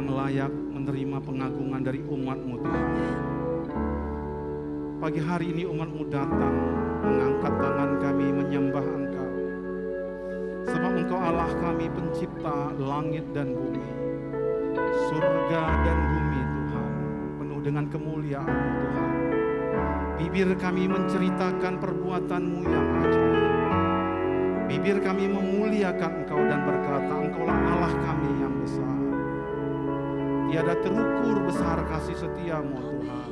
yang layak menerima pengagungan dari umat-Mu Tuhan. Pagi hari ini umat-Mu datang mengangkat tangan kami menyembah Engkau. Sebab Engkau Allah kami, pencipta langit dan bumi, surga dan bumi Tuhan, penuh dengan kemuliaan-Mu Tuhan. Bibir kami menceritakan perbuatan-Mu yang ajaib. Bibir kami memuliakan Engkau dan berkata, Engkaulah Allah kami yang besar. Tiada terukur besar kasih setia-Mu Tuhan.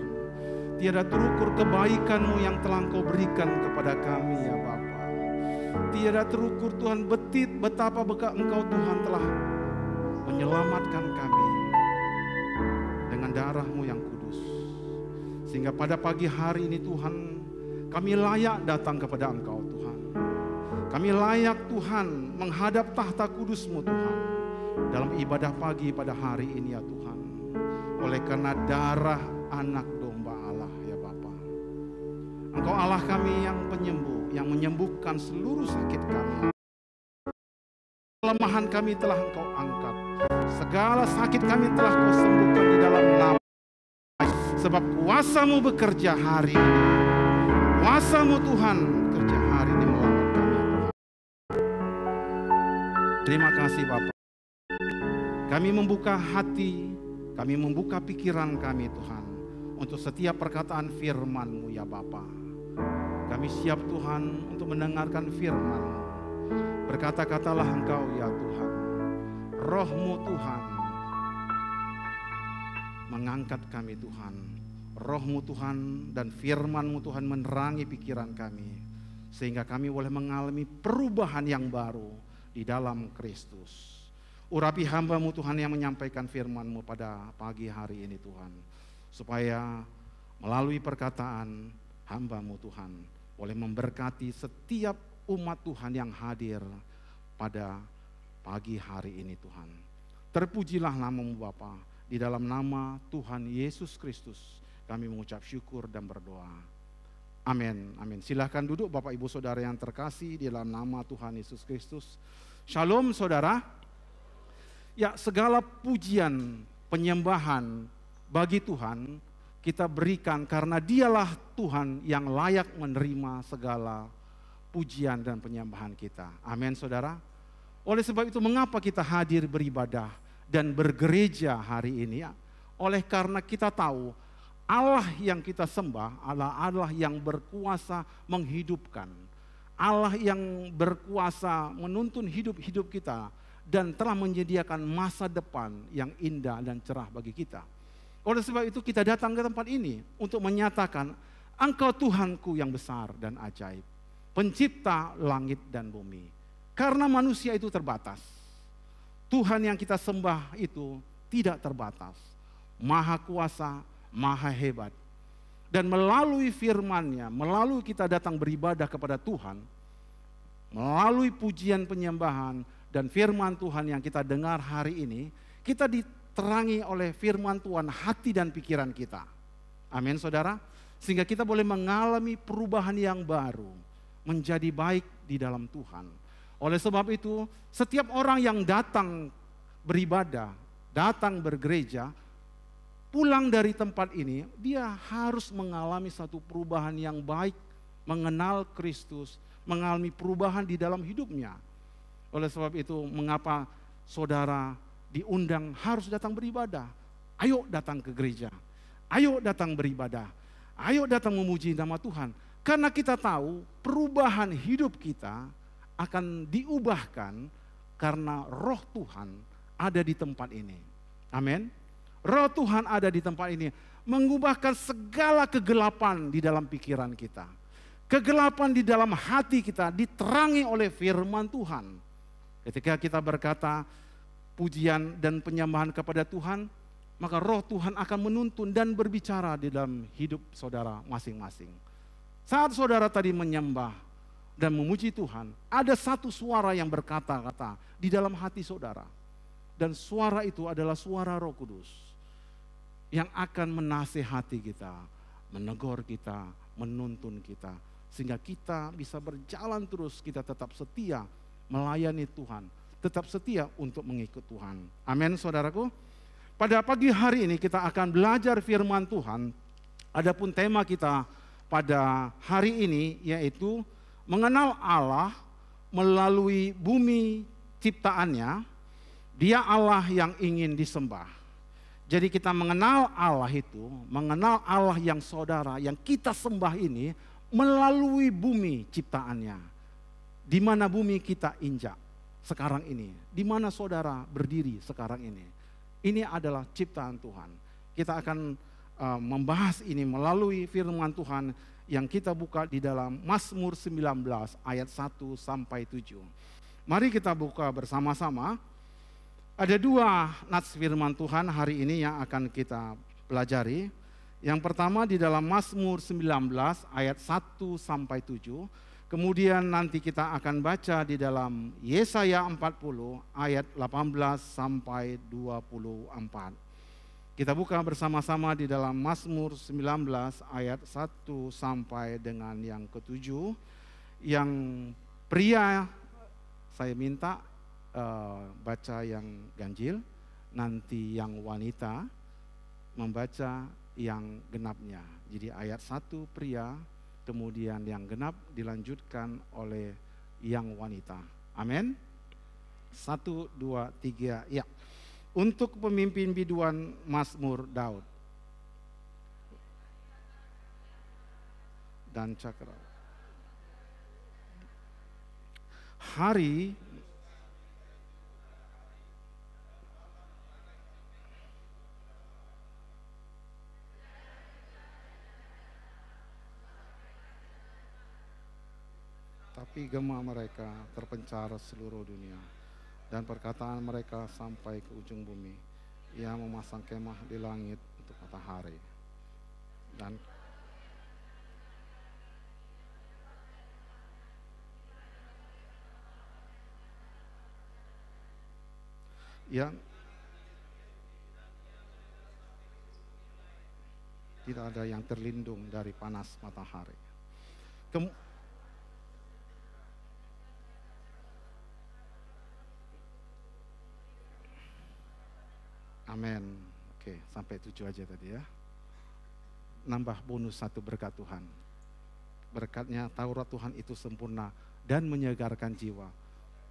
Tiada terukur kebaikan-Mu yang telah Engkau berikan kepada kami ya Bapa. Tiada terukur Tuhan betapa Engkau Tuhan telah menyelamatkan kami dengan darah-Mu yang kudus. Sehingga pada pagi hari ini Tuhan, kami layak datang kepada Engkau Tuhan. Kami layak Tuhan menghadap tahta kudus-Mu Tuhan dalam ibadah pagi pada hari ini ya Tuhan. Oleh karena darah anak domba Allah ya Bapa. Engkau Allah kami yang penyembuh, yang menyembuhkan seluruh sakit kami. Kelemahan kami telah Engkau angkat. Segala sakit kami telah Kau sembuhkan di dalam nama. Sebab kuasa-Mu bekerja hari ini. Kuasa-Mu Tuhan bekerja hari ini melawan kami. Terima kasih Bapa. Kami membuka hati, kami membuka pikiran kami Tuhan untuk setiap perkataan firman-Mu ya Bapa. Kami siap Tuhan untuk mendengarkan firman-Mu. Berkata-katalah Engkau ya Tuhan. Roh-Mu Tuhan mengangkat kami Tuhan. Roh-Mu Tuhan dan firman-Mu Tuhan menerangi pikiran kami. Sehingga kami boleh mengalami perubahan yang baru di dalam Kristus. Urapi hamba-Mu Tuhan yang menyampaikan firman-Mu pada pagi hari ini Tuhan. Supaya melalui perkataan hamba-Mu Tuhan boleh memberkati setiap umat Tuhan yang hadir pada pagi hari ini Tuhan. Terpujilah nama-Mu Bapa. Di dalam nama Tuhan Yesus Kristus kami mengucap syukur dan berdoa. Amin. Amin. Silahkan duduk Bapak Ibu Saudara yang terkasih di dalam nama Tuhan Yesus Kristus. Shalom saudara. Ya, segala pujian, penyembahan bagi Tuhan kita berikan karena Dialah Tuhan yang layak menerima segala pujian dan penyembahan kita. Amin saudara. Oleh sebab itu mengapa kita hadir beribadah dan bergereja hari ini ya? Oleh karena kita tahu Allah yang kita sembah adalah Allah yang berkuasa menghidupkan. Allah yang berkuasa menuntun hidup-hidup kita dan telah menyediakan masa depan yang indah dan cerah bagi kita. Oleh sebab itu kita datang ke tempat ini untuk menyatakan Engkau Tuhanku yang besar dan ajaib, pencipta langit dan bumi. Karena manusia itu terbatas, Tuhan yang kita sembah itu tidak terbatas, maha kuasa, maha hebat. Dan melalui firman-Nya, melalui kita datang beribadah kepada Tuhan, melalui pujian penyembahan dan firman Tuhan yang kita dengar hari ini, kita diterangi oleh firman Tuhan hati dan pikiran kita. Amin saudara. Sehingga kita boleh mengalami perubahan yang baru, menjadi baik di dalam Tuhan. Oleh sebab itu, setiap orang yang datang beribadah, datang bergereja, pulang dari tempat ini, dia harus mengalami satu perubahan yang baik, mengenal Kristus, mengalami perubahan di dalam hidupnya. Oleh sebab itu, mengapa saudara diundang harus datang beribadah? Ayo datang ke gereja, ayo datang beribadah, ayo datang memuji nama Tuhan. Karena kita tahu perubahan hidup kita akan diubahkan karena roh Tuhan ada di tempat ini. Amin. Roh Tuhan ada di tempat ini, mengubahkan segala kegelapan di dalam pikiran kita. Kegelapan di dalam hati kita diterangi oleh firman Tuhan. Ketika kita berkata pujian dan penyembahan kepada Tuhan, maka roh Tuhan akan menuntun dan berbicara di dalam hidup saudara masing-masing. Saat saudara tadi menyembah dan memuji Tuhan, ada satu suara yang berkata-kata di dalam hati saudara. Dan suara itu adalah suara Roh Kudus yang akan menasihati kita, menegur kita, menuntun kita. Sehingga kita bisa berjalan terus, kita tetap setia melayani Tuhan, tetap setia untuk mengikut Tuhan. Amin saudaraku. Pada pagi hari ini kita akan belajar firman Tuhan. Adapun tema kita pada hari ini yaitu mengenal Allah melalui bumi ciptaannya. Dia Allah yang ingin disembah. Jadi kita mengenal Allah itu, mengenal Allah yang saudara, yang kita sembah ini melalui bumi ciptaannya. Di mana bumi kita injak sekarang ini, di mana saudara berdiri sekarang ini. Ini adalah ciptaan Tuhan. Kita akan membahas ini melalui firman Tuhan yang kita buka di dalam Mazmur 19 ayat 1 sampai 7. Mari kita buka bersama-sama. Ada dua nats firman Tuhan hari ini yang akan kita pelajari. Yang pertama di dalam Mazmur 19 ayat 1 sampai 7. Kemudian nanti kita akan baca di dalam Yesaya 40 ayat 18 sampai 24. Kita buka bersama-sama di dalam Mazmur 19 ayat 1 sampai dengan yang ke-7. Yang pria saya minta baca yang ganjil, nanti yang wanita membaca yang genapnya. Jadi ayat 1 pria, kemudian yang genap dilanjutkan oleh yang wanita. Amin. 1, 2, 3, ya. Untuk pemimpin biduan Mazmur Daud dan Cakra. Hari tapi gema mereka terpencar seluruh dunia, dan perkataan mereka sampai ke ujung bumi. Ia memasang kemah di langit untuk matahari. Dan yang tidak ada yang terlindung dari panas matahari. Amin. Oke, sampai 7 aja tadi ya. Nambah bonus 1 berkat Tuhan. Berkatnya Taurat Tuhan itu sempurna dan menyegarkan jiwa.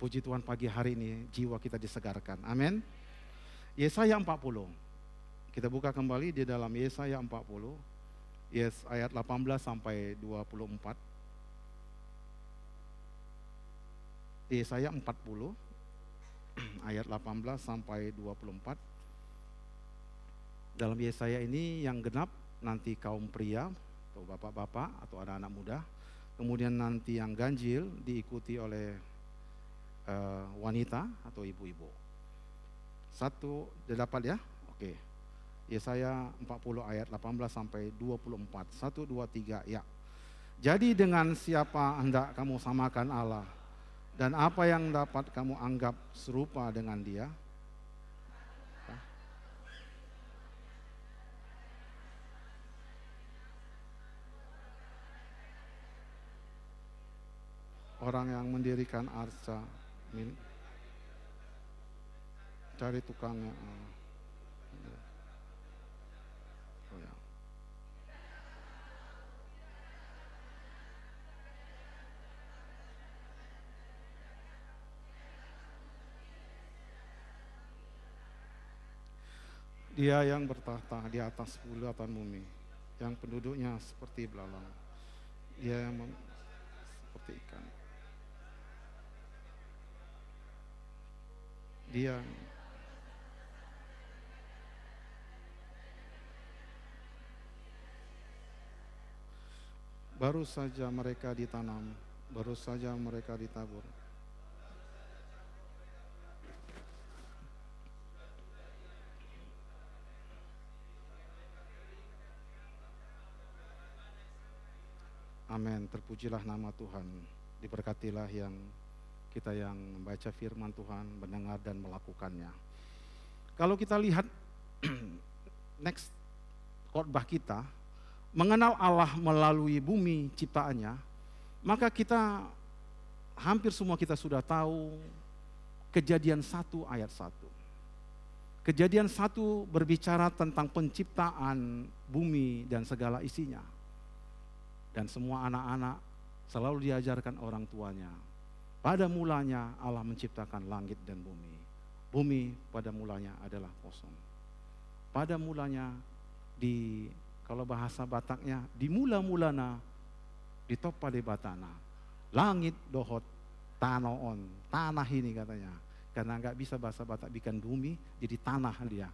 Puji Tuhan pagi hari ini jiwa kita disegarkan. Amin. Yesaya 40. Kita buka kembali di dalam Yesaya 40. Ayat 18 sampai 24. Yesaya 40 ayat 18 sampai 24. Dalam Yesaya ini yang genap nanti kaum pria atau bapak-bapak atau anak-anak muda. Kemudian nanti yang ganjil diikuti oleh wanita atau ibu-ibu. 1 dapat ya? Oke. Yesaya 40 ayat 18 sampai 24. 1, 2, 3 ya. Jadi dengan siapa hendak kamu samakan Allah, dan apa yang dapat kamu anggap serupa dengan Dia? Orang yang mendirikan arca, cari tukangnya. Oh ya. Dia yang bertahta di atas bulatan bumi, yang penduduknya seperti belalang. Dia yang seperti ikan. Dia baru saja mereka ditanam, baru saja mereka ditabur. Amin. Terpujilah nama Tuhan. Diberkatilah kita yang membaca firman Tuhan, mendengar dan melakukannya. Kalau kita lihat next khotbah kita, mengenal Allah melalui bumi ciptaannya, maka kita hampir semua kita sudah tahu Kejadian 1 ayat 1. Kejadian 1 berbicara tentang penciptaan bumi dan segala isinya. Dan semua anak-anak selalu diajarkan orang tuanya. Pada mulanya Allah menciptakan langit dan bumi. Bumi pada mulanya adalah kosong. Pada mulanya kalau bahasa Bataknya, di mula-mulana ditopa de batana. Langit dohot tanoon, tanah ini katanya. Karena nggak bisa bahasa Batak bikin bumi, jadi tanah dia.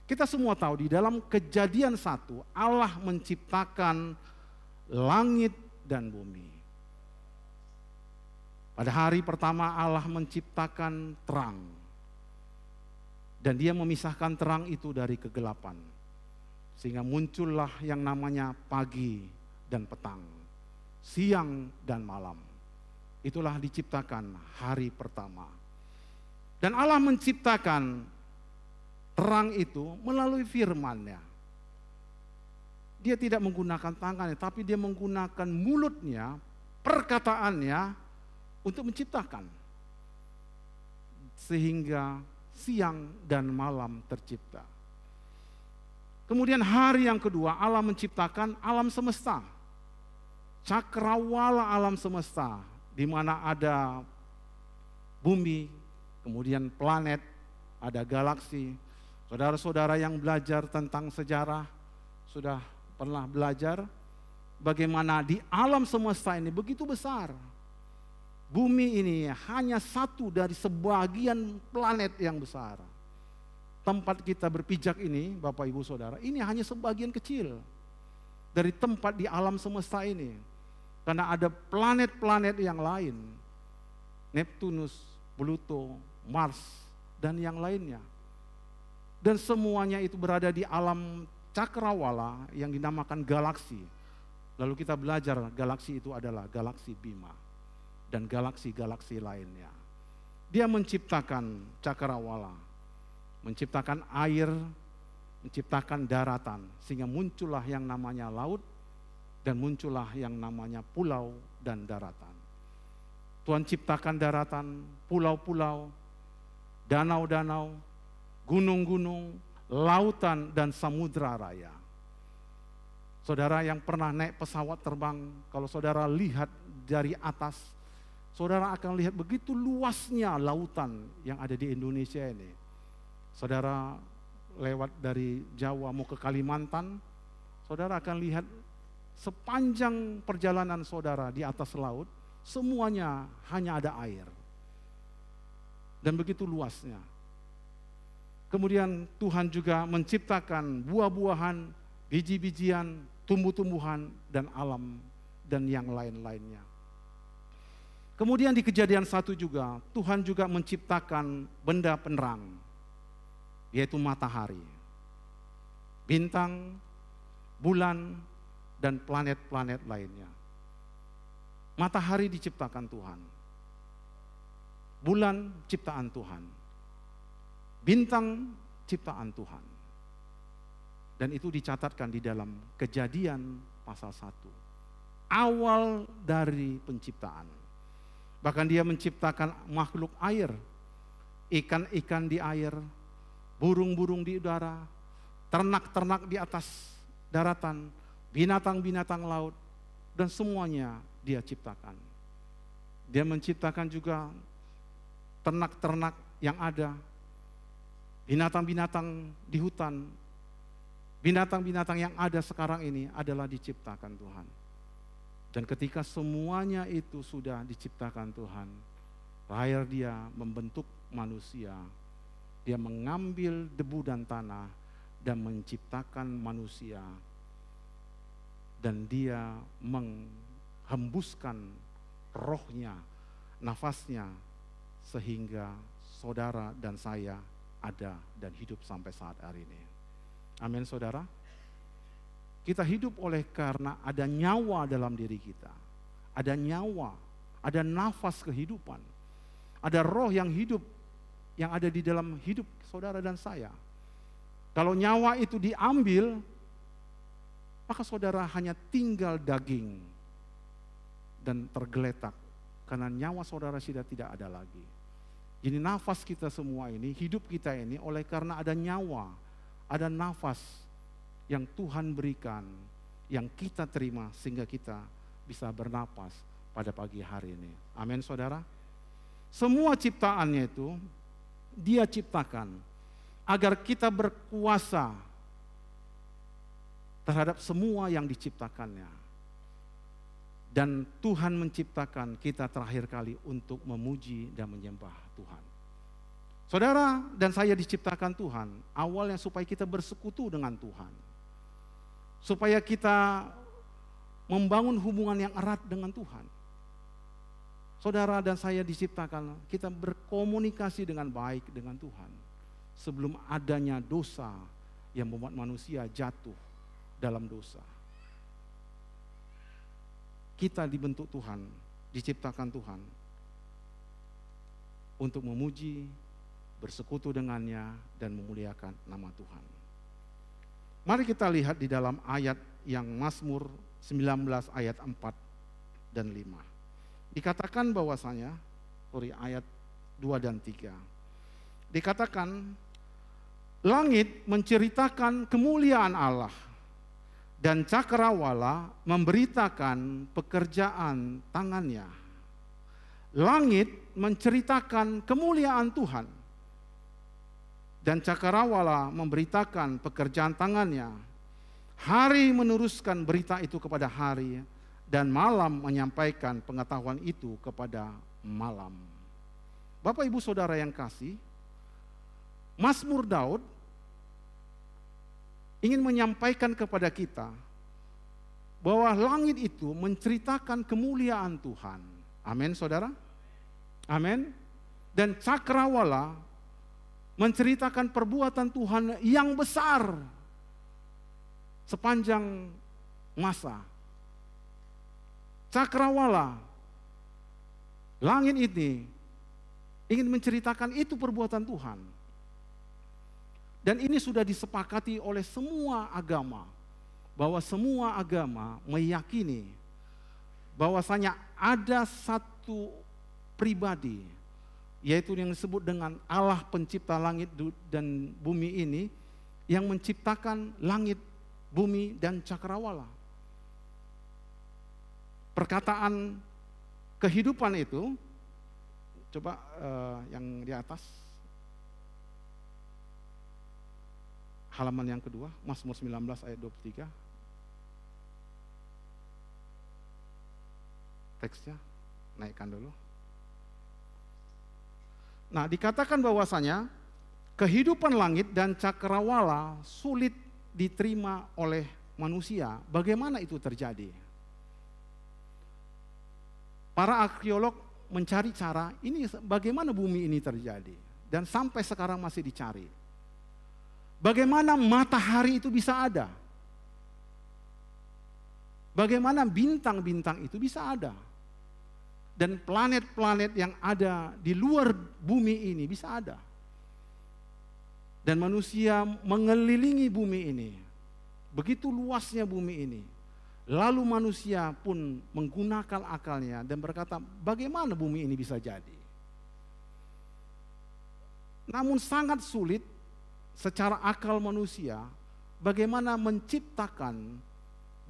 Kita semua tahu di dalam Kejadian 1 Allah menciptakan langit dan bumi. Pada hari pertama Allah menciptakan terang. Dan dia memisahkan terang itu dari kegelapan. Sehingga muncullah yang namanya pagi dan petang, siang dan malam. Itulah diciptakan hari pertama. Dan Allah menciptakan terang itu melalui firman-Nya. Dia tidak menggunakan tangannya, tapi dia menggunakan mulutnya, perkataannya untuk menciptakan. Sehingga siang dan malam tercipta. Kemudian hari yang kedua Allah menciptakan alam semesta. Cakrawala alam semesta, di mana ada bumi, kemudian planet, ada galaksi. Saudara-saudara yang belajar tentang sejarah sudah pernah belajar bagaimana di alam semesta ini begitu besar. Bumi ini hanya satu dari sebagian planet yang besar. Tempat kita berpijak ini, Bapak Ibu Saudara, ini hanya sebagian kecil dari tempat di alam semesta ini. Karena ada planet-planet yang lain, Neptunus, Pluto, Mars, dan yang lainnya. Dan semuanya itu berada di alam cakrawala yang dinamakan galaksi. Lalu kita belajar galaksi itu adalah galaksi Bima dan galaksi-galaksi lainnya. Dia menciptakan cakrawala, menciptakan air, menciptakan daratan, sehingga muncullah yang namanya laut, dan muncullah yang namanya pulau dan daratan. Tuhan ciptakan daratan, pulau-pulau, danau-danau, gunung-gunung, lautan, dan samudra raya. Saudara yang pernah naik pesawat terbang, kalau saudara lihat dari atas, saudara akan lihat begitu luasnya lautan yang ada di Indonesia ini. Saudara lewat dari Jawa mau ke Kalimantan, saudara akan lihat sepanjang perjalanan saudara di atas laut, semuanya hanya ada air. Dan begitu luasnya. Kemudian Tuhan juga menciptakan buah-buahan, biji-bijian, tumbuh-tumbuhan, dan alam, dan yang lain-lainnya. Kemudian di Kejadian 1 juga, Tuhan juga menciptakan benda penerang, yaitu matahari, bintang, bulan, dan planet-planet lainnya. Matahari diciptakan Tuhan. Bulan ciptaan Tuhan. Bintang ciptaan Tuhan. Dan itu dicatatkan di dalam Kejadian pasal 1. Awal dari penciptaan. Bahkan dia menciptakan makhluk air. Ikan-ikan di air, burung-burung di udara, ternak-ternak di atas daratan, binatang-binatang laut, dan semuanya dia ciptakan. Dia menciptakan juga ternak-ternak yang ada, binatang-binatang di hutan, binatang-binatang yang ada sekarang ini adalah diciptakan Tuhan. Dan ketika semuanya itu sudah diciptakan Tuhan, terakhir dia membentuk manusia, dia mengambil debu dan tanah dan menciptakan manusia. Dan dia menghembuskan rohnya, nafasnya, sehingga saudara dan saya ada dan hidup sampai saat hari ini. Amin saudara. Kita hidup oleh karena ada nyawa dalam diri kita. Ada nyawa, ada nafas kehidupan. Ada roh yang hidup, yang ada di dalam hidup saudara dan saya. Kalau nyawa itu diambil, maka saudara hanya tinggal daging dan tergeletak karena nyawa saudara sudah tidak ada lagi. Jadi nafas kita semua ini, hidup kita ini oleh karena ada nyawa, ada nafas yang Tuhan berikan, yang kita terima sehingga kita bisa bernapas pada pagi hari ini. Amin saudara. Semua ciptaannya itu Dia ciptakan agar kita berkuasa terhadap semua yang diciptakannya. Dan Tuhan menciptakan kita terakhir kali untuk memuji dan menyembah Tuhan. Saudara dan saya diciptakan Tuhan awalnya supaya kita bersekutu dengan Tuhan. Supaya kita membangun hubungan yang erat dengan Tuhan. Saudara dan saya diciptakan kita berkomunikasi dengan baik dengan Tuhan. Sebelum adanya dosa yang membuat manusia jatuh dalam dosa. Kita dibentuk Tuhan, diciptakan Tuhan untuk memuji, bersekutu dengannya, dan memuliakan nama Tuhan. Mari kita lihat di dalam ayat yang Mazmur 19 ayat 4 dan 5. Dikatakan bahwasanya, ayat 2 dan 3. Dikatakan, langit menceritakan kemuliaan Allah, dan cakrawala memberitakan pekerjaan tangannya. Langit menceritakan kemuliaan Tuhan, dan cakrawala memberitakan pekerjaan tangannya. Hari meneruskan berita itu kepada hari, dan malam menyampaikan pengetahuan itu kepada malam. Bapak Ibu Saudara yang kasih, Mazmur Daud ingin menyampaikan kepada kita bahwa langit itu menceritakan kemuliaan Tuhan. Amin saudara? Amin. Dan cakrawala menceritakan perbuatan Tuhan yang besar sepanjang masa. Cakrawala, langit ini ingin menceritakan itu perbuatan Tuhan. Dan ini sudah disepakati oleh semua agama, bahwa semua agama meyakini bahwasanya ada satu pribadi, yaitu yang disebut dengan Allah pencipta langit dan bumi ini, yang menciptakan langit, bumi, dan cakrawala. Perkataan kehidupan itu, coba yang di atas, halaman yang kedua, Mazmur 19 ayat 23. Teksnya, naikkan dulu. Nah, dikatakan bahwasanya kehidupan langit dan cakrawala sulit diterima oleh manusia. Bagaimana itu terjadi? Para arkeolog mencari cara, ini bagaimana bumi ini terjadi? Dan sampai sekarang masih dicari. Bagaimana matahari itu bisa ada? Bagaimana bintang-bintang itu bisa ada? Dan planet-planet yang ada di luar bumi ini bisa ada. Dan manusia mengelilingi bumi ini. Begitu luasnya bumi ini. Lalu manusia pun menggunakan akalnya dan berkata, bagaimana bumi ini bisa jadi? Namun sangat sulit secara akal manusia, bagaimana menciptakan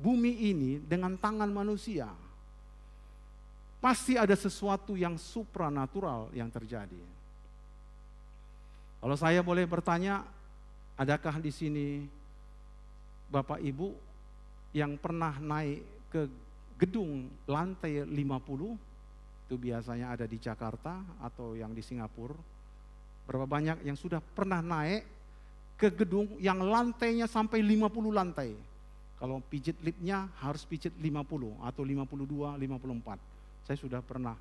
bumi ini dengan tangan manusia. Pasti ada sesuatu yang supranatural yang terjadi. Kalau saya boleh bertanya, adakah di sini Bapak Ibu yang pernah naik ke gedung lantai 50? Itu biasanya ada di Jakarta atau yang di Singapura. Berapa banyak yang sudah pernah naik ke gedung yang lantainya sampai 50 lantai. Kalau pijit liftnya harus pijit 50 atau 52, 54. Saya sudah pernah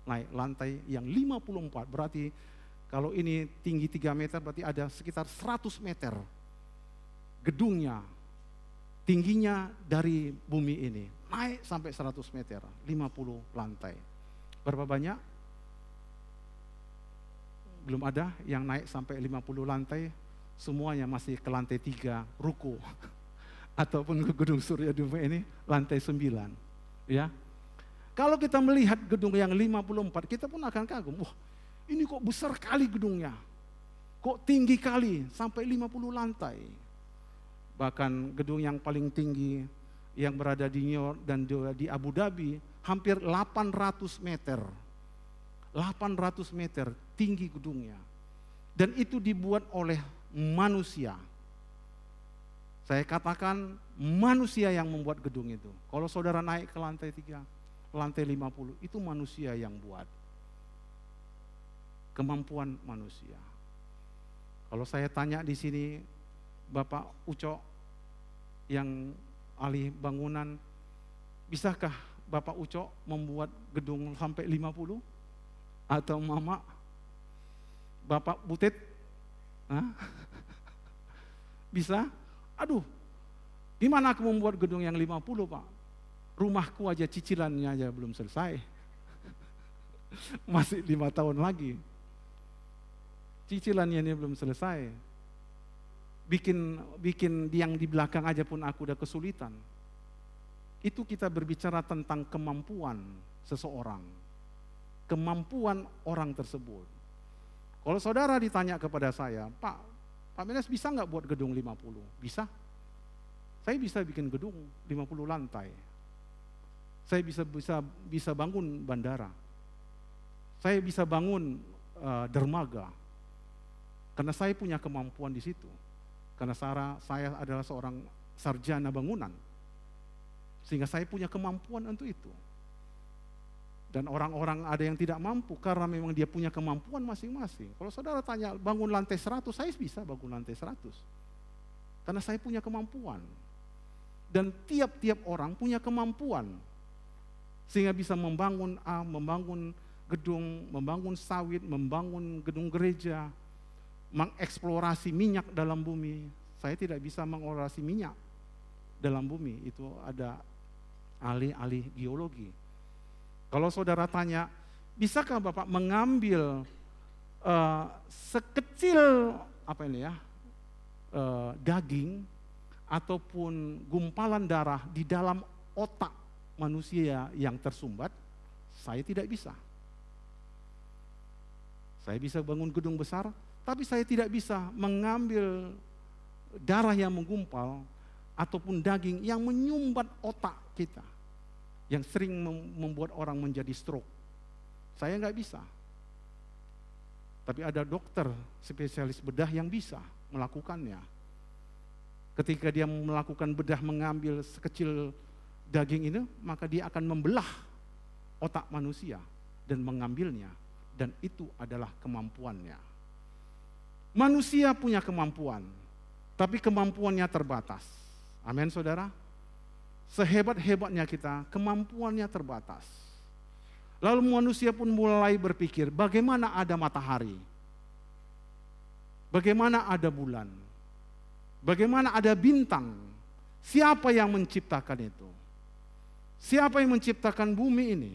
naik lantai yang 54. Berarti kalau ini tinggi 3 meter berarti ada sekitar 100 meter gedungnya. Tingginya dari bumi ini. Naik sampai 100 meter, 50 lantai. Berapa banyak? Belum ada yang naik sampai 50 lantai. Semuanya masih ke lantai 3 ruko ataupun ke gedung Surya Duma ini lantai 9 ya. Kalau kita melihat gedung yang 54 kita pun akan kagum, wah ini kok besar kali gedungnya, kok tinggi kali sampai 50 lantai. Bahkan gedung yang paling tinggi yang berada di New York dan di Abu Dhabi hampir 800 meter. 800 meter tinggi gedungnya. Dan itu dibuat oleh manusia. Saya katakan manusia yang membuat gedung itu. Kalau saudara naik ke lantai 3, lantai 50, itu manusia yang buat. Kemampuan manusia. Kalau saya tanya di sini, Bapak Uco yang ahli bangunan, bisakah Bapak Uco membuat gedung sampai 50? Atau Mama, Bapak Butet? Hah? Bisa? Aduh, gimana aku membuat gedung yang 50, Pak? Rumahku aja cicilannya aja belum selesai. Masih 5 tahun lagi. Cicilannya ini belum selesai. Bikin yang di belakang aja pun aku udah kesulitan. Itu kita berbicara tentang kemampuan seseorang. Kemampuan orang tersebut. Kalau saudara ditanya kepada saya, Pak Menes bisa nggak buat gedung 50? Bisa. Saya bisa bikin gedung 50 lantai. Saya bisa bangun bandara. Saya bisa bangun dermaga. Karena saya punya kemampuan di situ. Karena saya adalah seorang sarjana bangunan. Sehingga saya punya kemampuan untuk itu. Dan orang-orang ada yang tidak mampu karena memang dia punya kemampuan masing-masing. Kalau saudara tanya bangun lantai 100, saya bisa bangun lantai 100. Karena saya punya kemampuan. Dan tiap-tiap orang punya kemampuan. Sehingga bisa membangun gedung, membangun sawit, membangun gedung gereja, mengeksplorasi minyak dalam bumi. Saya tidak bisa mengeksplorasi minyak dalam bumi, itu ada ahli-ahli geologi. Kalau saudara tanya, bisakah Bapak mengambil sekecil daging ataupun gumpalan darah di dalam otak manusia yang tersumbat? Saya tidak bisa. Saya bisa bangun gedung besar, tapi saya tidak bisa mengambil darah yang menggumpal ataupun daging yang menyumbat otak kita, yang sering membuat orang menjadi stroke. Saya nggak bisa. Tapi ada dokter spesialis bedah yang bisa melakukannya. Ketika dia melakukan bedah, mengambil sekecil daging ini, maka dia akan membelah otak manusia dan mengambilnya. Dan itu adalah kemampuannya. Manusia punya kemampuan, tapi kemampuannya terbatas. Amin, saudara? Sehebat-hebatnya kita, kemampuannya terbatas. Lalu manusia pun mulai berpikir, bagaimana ada matahari? Bagaimana ada bulan? Bagaimana ada bintang? Siapa yang menciptakan itu? Siapa yang menciptakan bumi ini?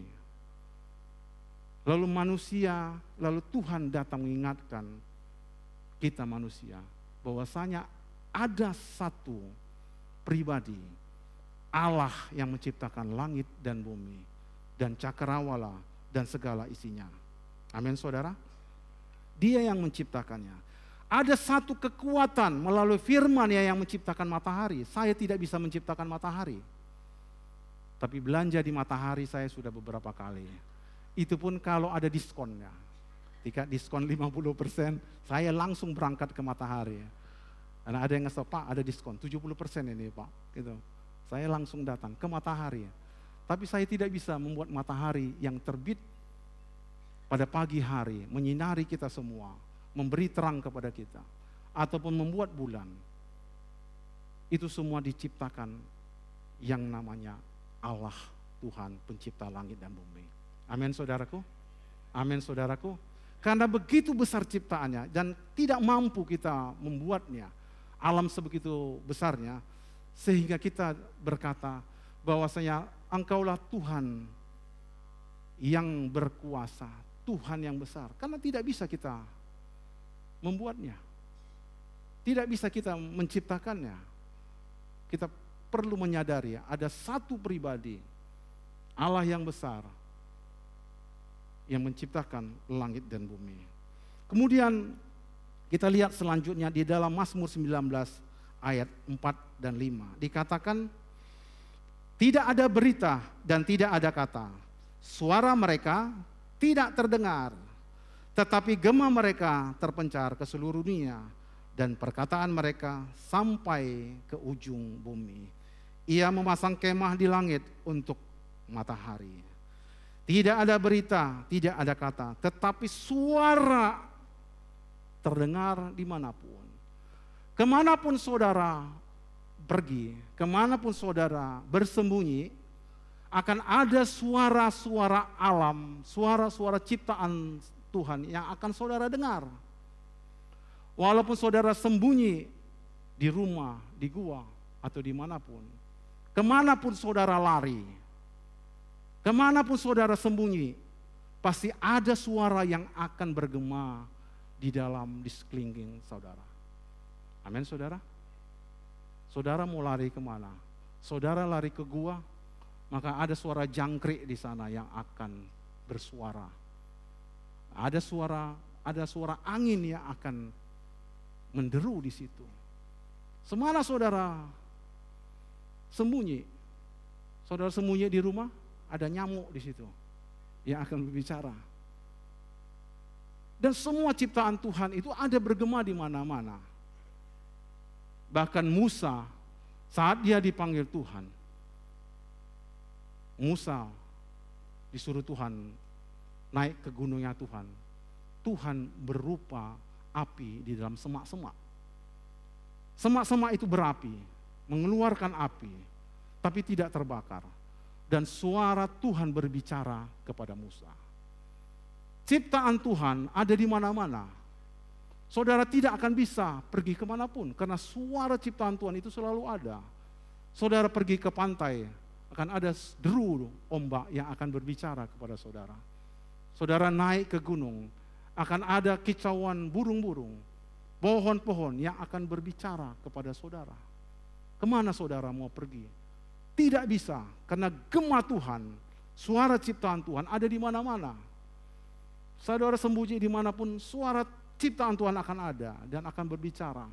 Lalu Tuhan datang mengingatkan kita manusia, bahwasanya ada satu pribadi, Allah yang menciptakan langit dan bumi, dan cakrawala dan segala isinya. Amin, saudara? Dia yang menciptakannya. Ada satu kekuatan melalui firman yang menciptakan matahari. Saya tidak bisa menciptakan matahari. Tapi belanja di matahari saya sudah beberapa kali. Itu pun kalau ada diskonnya. Ketika diskon 50%, saya langsung berangkat ke matahari. Karena ada yang nge-stop, Pak ada diskon 70% ini Pak. Gitu. Saya langsung datang ke matahari. Tapi saya tidak bisa membuat matahari yang terbit pada pagi hari, menyinari kita semua, memberi terang kepada kita, ataupun membuat bulan. Itu semua diciptakan yang namanya Allah, Tuhan pencipta langit dan bumi. Amin, saudaraku. Amin, saudaraku. Karena begitu besar ciptaannya dan tidak mampu kita membuatnya, alam sebegitu besarnya, sehingga kita berkata bahwasanya Engkaulah Tuhan yang berkuasa, Tuhan yang besar. Karena tidak bisa kita membuatnya. Tidak bisa kita menciptakannya. Kita perlu menyadari ada satu pribadi, Allah yang besar, yang menciptakan langit dan bumi. Kemudian kita lihat selanjutnya di dalam Mazmur 19 ayat 4 dan 5. Dikatakan, tidak ada berita dan tidak ada kata. Suara mereka tidak terdengar, tetapi gema mereka terpencar ke seluruh dunia dan perkataan mereka sampai ke ujung bumi. Ia memasang kemah di langit untuk matahari. Tidak ada berita, tidak ada kata, tetapi suara terdengar dimanapun. Kemanapun saudara pergi, kemanapun saudara bersembunyi, akan ada suara-suara alam, suara-suara ciptaan Tuhan yang akan saudara dengar. Walaupun saudara sembunyi di rumah, di gua, atau dimanapun, kemanapun saudara lari, kemanapun saudara sembunyi, pasti ada suara yang akan bergema di dalam, di sekeliling saudara. Amin saudara. Saudara mau lari kemana? Saudara lari ke gua, maka ada suara jangkrik di sana yang akan bersuara. Ada suara angin yang akan menderu di situ. Semana saudara sembunyi? Saudara sembunyi di rumah, ada nyamuk di situ yang akan berbicara. Dan semua ciptaan Tuhan itu ada bergema di mana-mana. Bahkan Musa, saat dia dipanggil Tuhan, Musa disuruh Tuhan naik ke gunungnya Tuhan. Tuhan berupa api di dalam semak-semak. Semak-semak itu berapi, mengeluarkan api, tapi tidak terbakar. Dan suara Tuhan berbicara kepada Musa. Ciptaan Tuhan ada di mana-mana. Saudara tidak akan bisa pergi kemanapun, karena suara ciptaan Tuhan itu selalu ada. Saudara pergi ke pantai, akan ada deru ombak yang akan berbicara kepada saudara. Saudara naik ke gunung, akan ada kicauan burung-burung, pohon-pohon yang akan berbicara kepada saudara. Kemana saudara mau pergi? Tidak bisa, karena gema Tuhan, suara ciptaan Tuhan ada di mana-mana. Saudara sembunyi dimanapun, suara ciptaan Tuhan akan ada dan akan berbicara.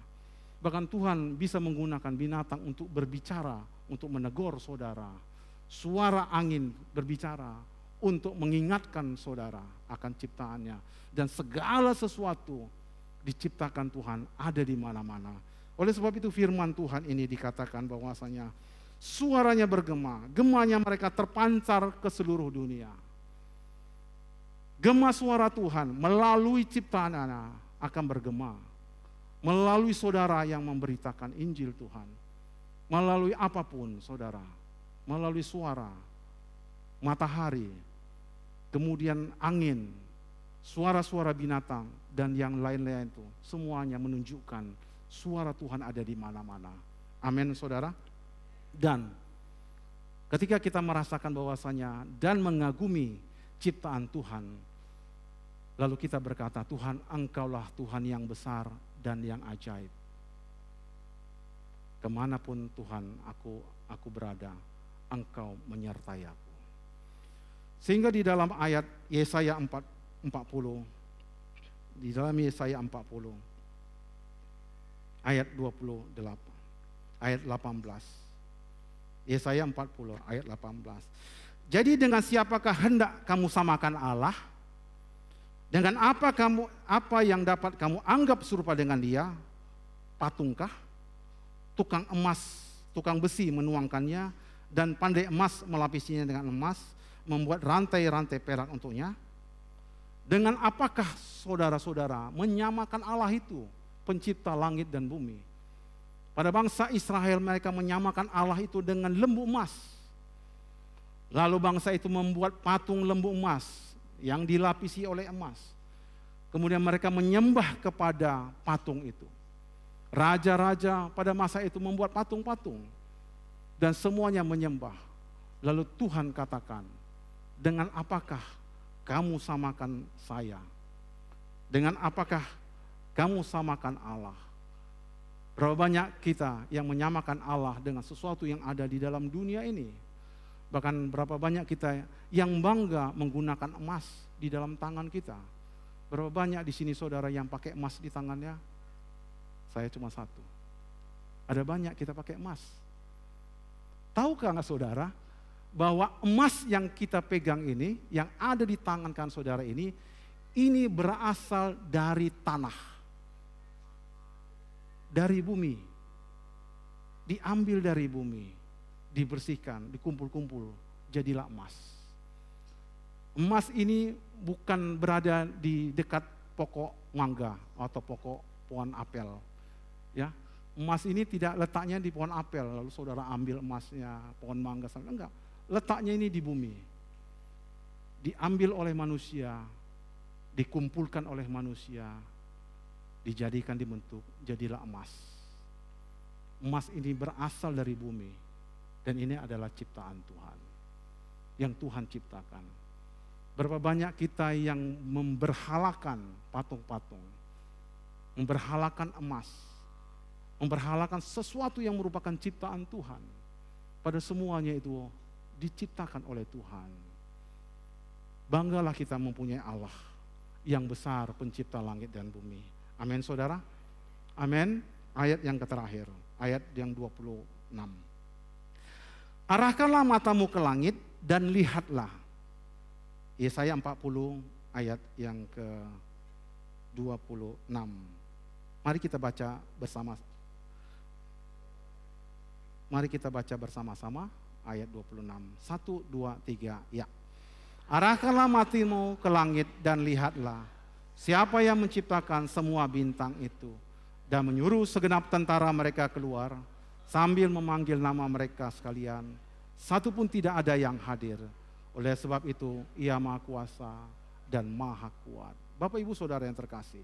Bahkan Tuhan bisa menggunakan binatang untuk berbicara, untuk menegur saudara. Suara angin berbicara untuk mengingatkan saudara akan ciptaannya. Dan segala sesuatu diciptakan Tuhan ada di mana-mana. Oleh sebab itu firman Tuhan ini dikatakan bahwasanya suaranya bergema, gemanya mereka terpancar ke seluruh dunia. Gema suara Tuhan melalui ciptaannya akan bergema. Melalui saudara yang memberitakan Injil Tuhan. Melalui apapun saudara. Melalui suara, matahari, kemudian angin, suara-suara binatang, dan yang lain-lain itu. Semuanya menunjukkan suara Tuhan ada di mana-mana. Amin saudara. Dan ketika kita merasakan bahwasanya dan mengagumi ciptaan Tuhan, lalu kita berkata, Tuhan, Engkaulah Tuhan yang besar dan yang ajaib. Kemanapun Tuhan aku berada, Engkau menyertai aku. Sehingga di dalam ayat Yesaya 40, di dalam Yesaya 40, ayat 28, ayat 18. Yesaya 40 ayat 18. Jadi dengan siapakah hendak kamu samakan Allah? Dengan apa yang dapat kamu anggap serupa dengan Dia? Patungkah? Tukang emas, tukang besi menuangkannya, dan pandai emas melapisinya dengan emas, membuat rantai-rantai perak untuknya. Dengan apakah saudara-saudara menyamakan Allah itu, pencipta langit dan bumi? Pada bangsa Israel mereka menyamakan Allah itu dengan lembu emas. Lalu bangsa itu membuat patung lembu emas yang dilapisi oleh emas. Kemudian mereka menyembah kepada patung itu. Raja-raja pada masa itu membuat patung-patung. Dan semuanya menyembah. Lalu Tuhan katakan, dengan apakah kamu samakan saya? Dengan apakah kamu samakan Allah? Berapa banyak kita yang menyamakan Allah dengan sesuatu yang ada di dalam dunia ini. Bahkan berapa banyak kita yang bangga menggunakan emas di dalam tangan kita. Berapa banyak di sini saudara yang pakai emas di tangannya? Saya cuma satu. Ada banyak kita pakai emas. Tahukah nggak saudara bahwa emas yang kita pegang ini, yang ada di tangan kan saudara ini berasal dari tanah, dari bumi, diambil dari bumi, dibersihkan, dikumpul-kumpul, jadilah emas. Emas ini bukan berada di dekat pokok mangga atau pokok pohon apel, ya. Emas ini tidak letaknya di pohon apel, lalu saudara ambil emasnya, pohon mangga, enggak. Letaknya ini di bumi. Diambil oleh manusia, dikumpulkan oleh manusia, dijadikan dibentuk, jadilah emas. Emas ini berasal dari bumi, dan ini adalah ciptaan Tuhan, yang Tuhan ciptakan. Berapa banyak kita yang memberhalakan patung-patung, memberhalakan emas, memberhalakan sesuatu yang merupakan ciptaan Tuhan. Pada semuanya itu diciptakan oleh Tuhan. Banggalah kita mempunyai Allah yang besar, pencipta langit dan bumi. Amin saudara. Amin. Ayat yang terakhir, ayat yang 26. Arahkanlah matamu ke langit dan lihatlah. Yesaya 40 ayat yang ke-26. Mari kita baca bersama. Mari kita baca bersama-sama ayat 26. 1, 2, 3, ya. Arahkanlah matamu ke langit dan lihatlah siapa yang menciptakan semua bintang itu dan menyuruh segenap tentara mereka keluar sambil memanggil nama mereka sekalian. Satu pun tidak ada yang hadir. Oleh sebab itu Ia Maha Kuasa dan Maha Kuat. Bapak Ibu Saudara yang terkasih,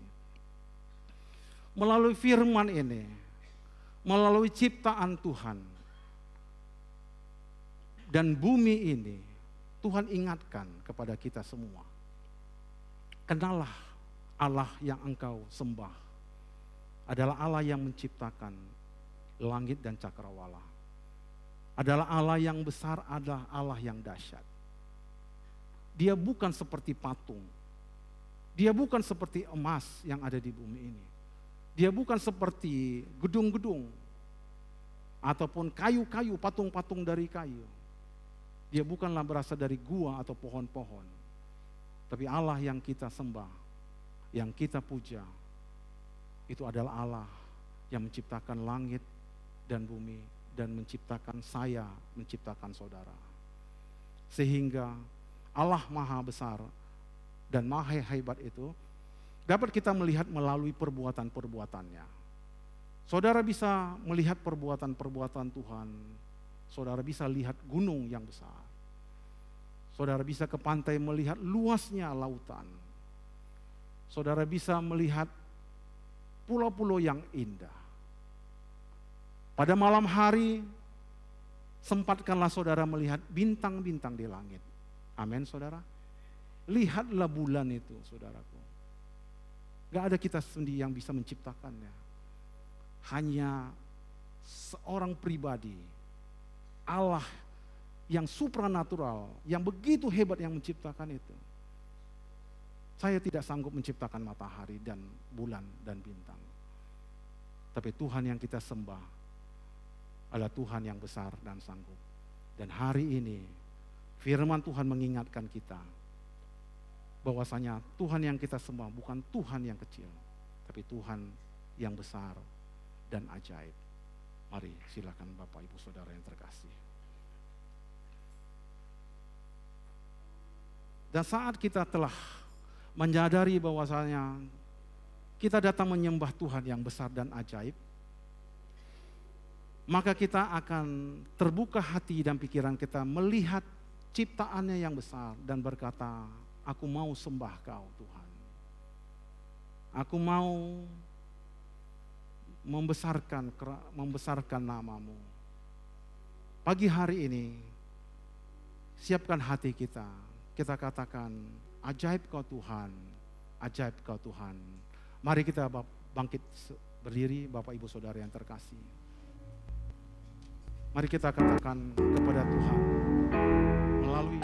melalui firman ini, melalui ciptaan Tuhan dan bumi ini, Tuhan ingatkan kepada kita semua. Kenallah Allah yang engkau sembah adalah Allah yang menciptakan langit dan cakrawala. Adalah Allah yang besar, adalah Allah yang dahsyat. Dia bukan seperti patung. Dia bukan seperti emas yang ada di bumi ini. Dia bukan seperti gedung-gedung ataupun kayu-kayu, patung-patung dari kayu. Dia bukanlah berasal dari gua atau pohon-pohon. Tapi Allah yang kita sembah, yang kita puja, itu adalah Allah yang menciptakan langit dan bumi dan menciptakan saya, menciptakan saudara. Sehingga Allah Maha Besar dan Maha Hebat itu dapat kita melihat melalui perbuatan-perbuatannya. Saudara bisa melihat perbuatan-perbuatan Tuhan. Saudara bisa lihat gunung yang besar. Saudara bisa ke pantai melihat luasnya lautan. Saudara bisa melihat pulau-pulau yang indah. Pada malam hari, sempatkanlah saudara melihat bintang-bintang di langit. Amin saudara. Lihatlah bulan itu saudaraku. Gak ada kita sendiri yang bisa menciptakannya. Hanya seorang pribadi, Allah yang supranatural, yang begitu hebat yang menciptakan itu. Saya tidak sanggup menciptakan matahari dan bulan dan bintang. Tapi Tuhan yang kita sembah adalah Tuhan yang besar dan sanggup. Dan hari ini firman Tuhan mengingatkan kita bahwasanya Tuhan yang kita sembah bukan Tuhan yang kecil, tapi Tuhan yang besar dan ajaib. Mari silakan Bapak Ibu Saudara yang terkasih. Dan saat kita telah menyadari bahwasanya kita datang menyembah Tuhan yang besar dan ajaib, maka kita akan terbuka hati dan pikiran kita melihat ciptaannya yang besar dan berkata, aku mau sembah Kau Tuhan. Aku mau membesarkan nama-Mu. Pagi hari ini, siapkan hati kita. Kita katakan, ajaib Kau Tuhan, ajaib Kau Tuhan. Mari kita bangkit berdiri Bapak Ibu Saudara yang terkasih. Mari kita katakan kepada Tuhan, melalui